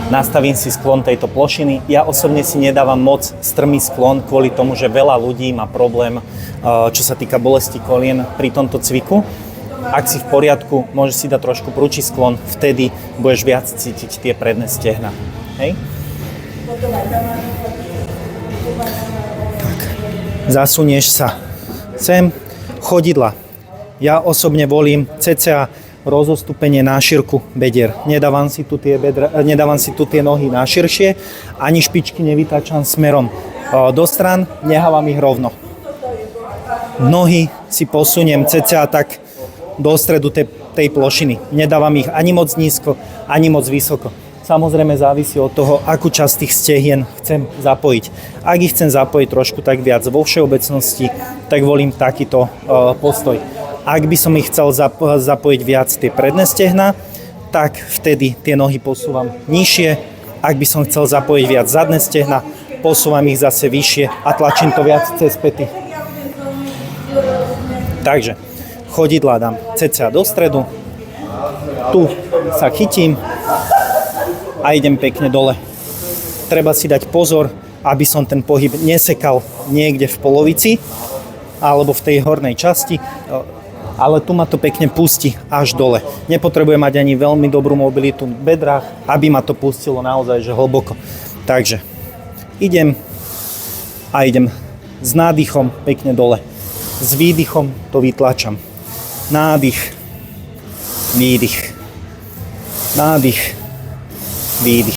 nastavím si sklon tejto plošiny. Ja osobne si nedávam moc strmý sklon kvôli tomu, že veľa ľudí má problém, čo sa týka bolesti kolien pri tomto cviku. Ak si v poriadku, môžeš si dať trošku prúčí sklon, vtedy budeš viac cítiť tie predné stehna. Hej? Tak. Zasunieš sa sem, chodidla. Ja osobne volím cca rozostúpenie na šírku bedier. Nedávam si tu tie nohy na širšie, ani špičky nevytáčam smerom do strán, nehávam ich rovno. Nohy si posuniem cca tak do stredu tej plošiny. Nedávam ich ani moc nízko, ani moc vysoko. Samozrejme závisí od toho, akú časť tých stehien chcem zapojiť. Ak ich chcem zapojiť trošku tak viac vo všeobecnosti, tak volím takýto postoj. Ak by som ich chcel zapojiť viac tie predné stehna, tak vtedy tie nohy posúvam nižšie. Ak by som chcel zapojiť viac zadné stehna, posúvam ich zase vyššie a tlačím to viac cez päty. Takže chodidlá dám cca do stredu. Tu sa chytím a idem pekne dole. Treba si dať pozor, aby som ten pohyb nesekal niekde v polovici alebo v tej hornej časti, ale tu ma to pekne pustí až dole. Nepotrebujem mať ani veľmi dobrú mobilitu v bedrách, aby ma to pustilo naozaj že hlboko. Takže idem s nádychom pekne dole. S výdychom to vytlačam. Nádych, výdych, nádych, výdych.